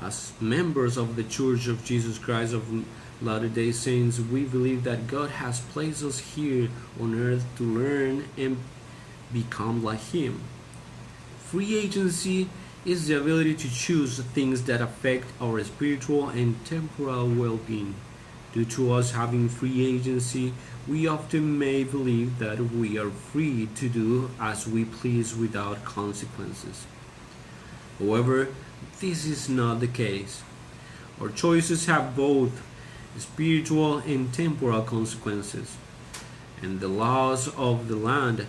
As members of the Church of Jesus Christ of Latter-day Saints, we believe that God has placed us here on earth to learn and become like Him. Free agency is the ability to choose things that affect our spiritual and temporal well-being. Due to us having free agency, we often may believe that we are free to do as we please without consequences. However, this is not the case. Our choices have both spiritual and temporal consequences, and the laws of the land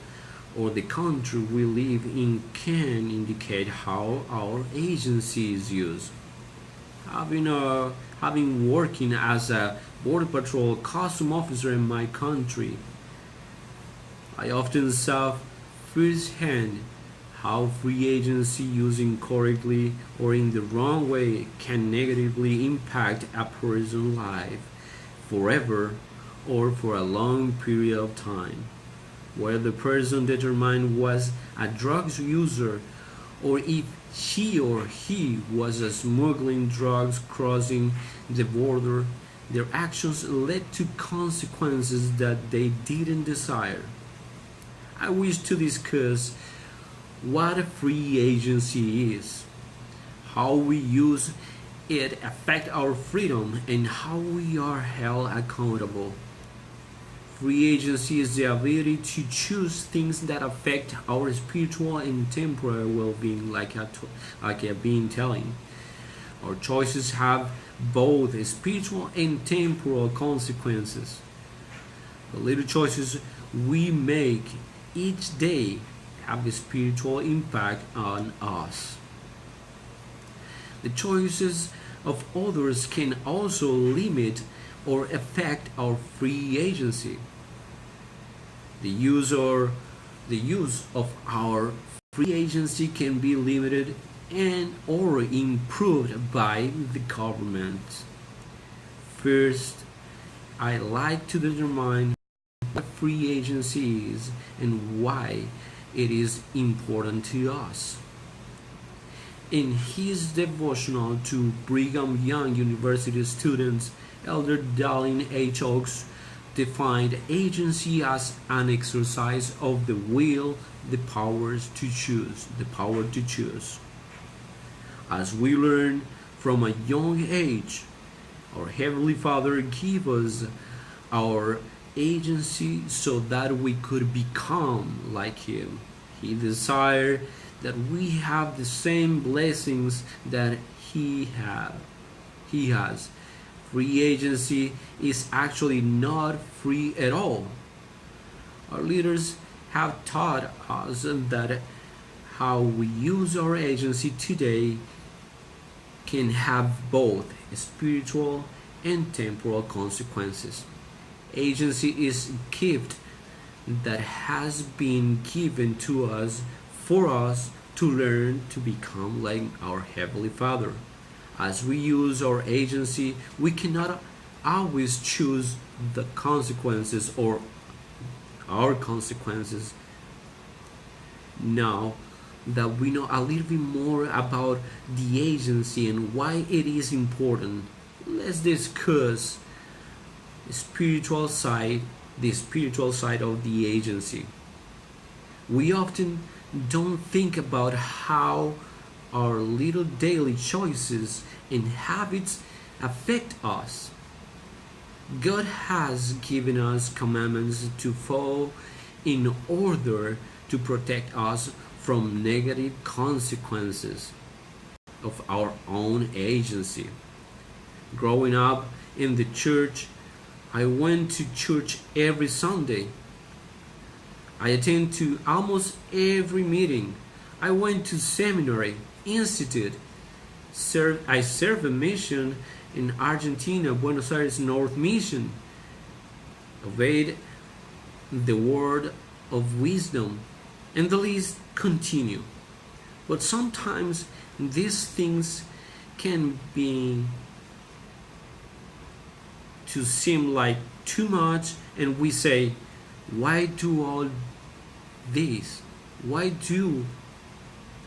or the country we live in can indicate how our agency is used. Having working as a border patrol custom officer in my country, I often saw firsthand how free agency used incorrectly or in the wrong way can negatively impact a person's life forever or for a long period of time. Whether the person determined was a drugs user or if she or he was smuggling drugs crossing the border, their actions led to consequences that they didn't desire. I wish to discuss what a free agency is, how we use it affect our freedom, and how we are held accountable. Free agency is the ability to choose things that affect our spiritual and temporal well-being, like I've been telling. Our choices have both spiritual and temporal consequences. The little choices we make each day have a spiritual impact on us. The choices of others can also limit or affect our free agency. The use of our free agency can be limited and or improved by the government. First, I like to determine what free agency is and why it is important to us. In his devotional to Brigham Young University students, Elder Dallin H. Oaks defined agency as an exercise of the will, the power to choose. As we learn from a young age, our Heavenly Father gave us our agency so that we could become like Him. He desired that we have the same blessings that He has. Free agency is actually not free at all. Our leaders have taught us that how we use our agency today can have both spiritual and temporal consequences. Agency is a gift that has been given to us for us to learn to become like our Heavenly Father. As we use our agency, we cannot always choose the consequences or our consequences. Now that we know a little bit more about the agency and why it is important, let's discuss the spiritual side of the agency. We often don't think about how our little daily choices and habits affect us. God has given us commandments to follow in order to protect us from negative consequences of our own agency. Growing up in the church, I went to church every Sunday. I attended to almost every meeting. I went to seminary, institute. I served a mission in Argentina, Buenos Aires North Mission. Obeyed the word of wisdom, and the list continue. But sometimes these things can be to seem like too much, and we say, why do all this? Why do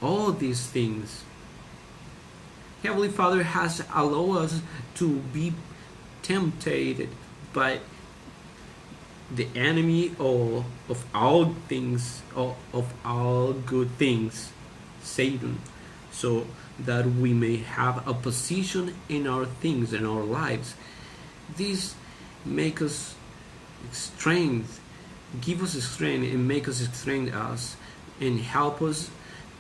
all these things? Heavenly Father has allowed us to be tempted by the enemy of all things, of all good things, Satan, so that we may have a position in our things, in our lives. This make us strength, give us strength, and make us strengthen us, and help us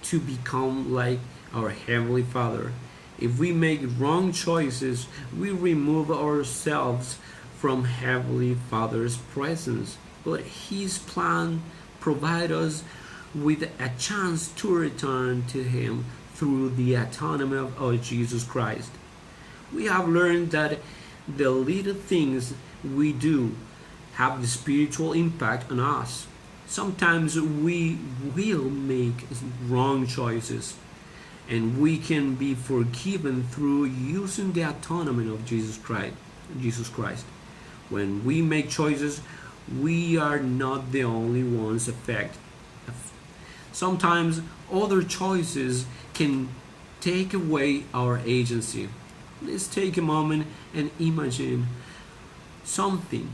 to become like our Heavenly Father. If we make wrong choices, we remove ourselves from Heavenly Father's presence. But His plan provides us with a chance to return to Him through the atonement of Jesus Christ. We have learned that the little things we do have the spiritual impact on us. Sometimes we will make wrong choices, and we can be forgiven through using the atonement of Jesus Christ. When we make choices, we are not the only ones affected. Sometimes other choices can take away our agency. Let's take a moment and imagine something.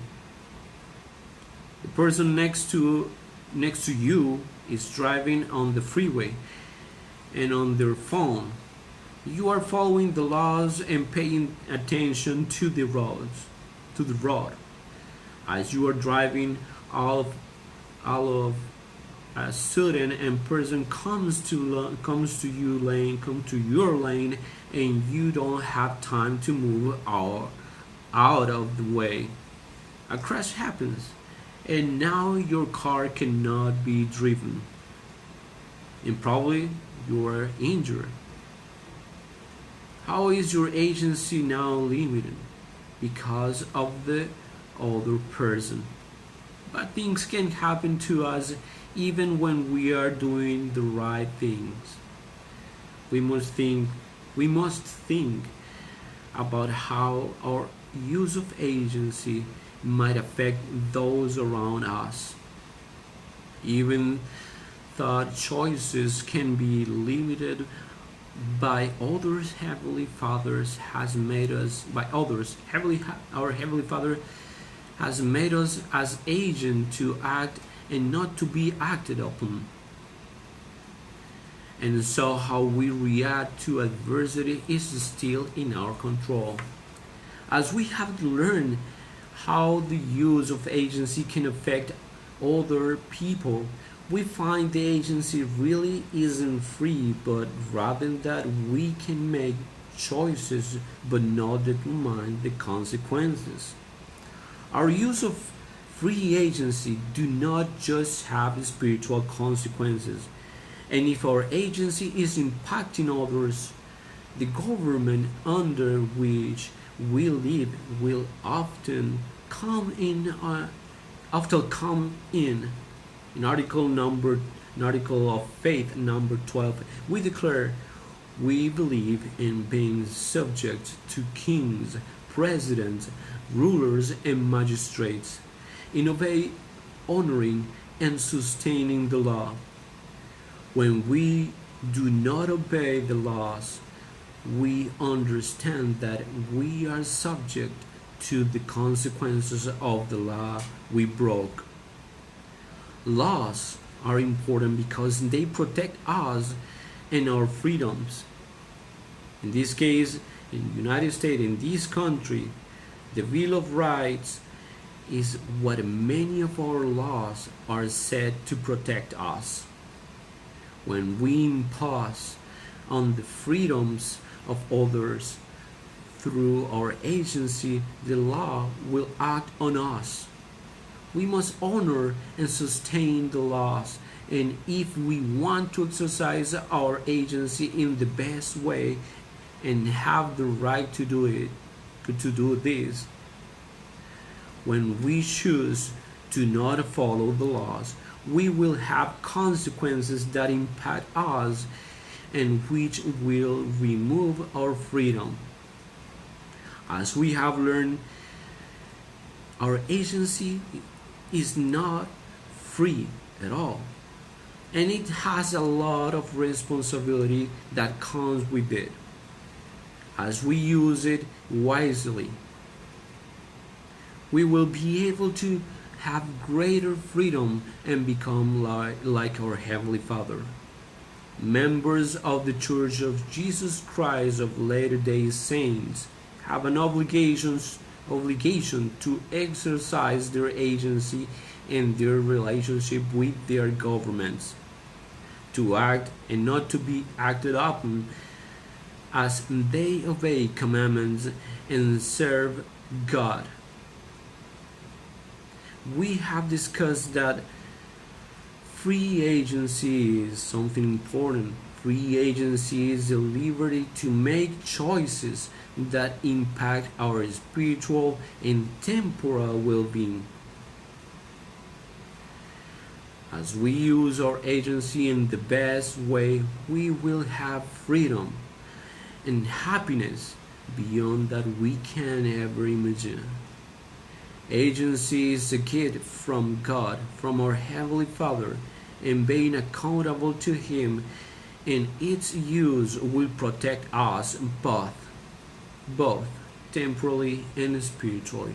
The person next to you is driving on the freeway and on their phone. You are following the laws and paying attention to the road. As you are driving, all of a sudden, a person comes to your lane, and you don't have time to move out of the way. A crash happens, and now your car cannot be driven, and probably you are injured. How is your agency now limited? Because of the other person. But things can happen to us even when we are doing the right things. We must think about how our use of agency might affect those around us. Even thought choices can be limited by others. Heavenly Father has made us our Heavenly Father has made us as agent to act and not to be acted upon. And so how we react to adversity is still in our control. As we have learned how the use of agency can affect other people, we find the agency really isn't free, but rather that we can make choices but not determine the consequences. Our use of free agency do not just have spiritual consequences, and if our agency is impacting others, the government under which we live will often come in. In Article of Faith number 12, we declare we believe in being subject to kings, presidents, rulers, and magistrates, in honoring and sustaining the law. When we do not obey the laws, we understand that we are subject to the consequences of the law we broke. Laws are important because they protect us and our freedoms. In this case, in the United States, in this country, the Bill of Rights is what many of our laws are said to protect us. When we impose on the freedoms of others through our agency, the law will act on us. We must honor and sustain the laws, and if we want to exercise our agency in the best way and have the right to do this, when we choose to not follow the laws, we will have consequences that impact us and which will remove our freedom. As we have learned, our agency is not free at all, and it has a lot of responsibility that comes with it. As we use it wisely, we will be able to have greater freedom and become like our Heavenly Father. Members of the Church of Jesus Christ of Latter-day Saints have an obligation to exercise their agency in their relationship with their governments, to act and not to be acted upon as they obey commandments and serve God. We have discussed that free agency is something important. Free agency is the liberty to make choices that impact our spiritual and temporal well-being. As we use our agency in the best way, we will have freedom and happiness beyond that we can ever imagine. Agency is a gift from God, from our Heavenly Father, and being accountable to Him in its use will protect us both temporally and spiritually.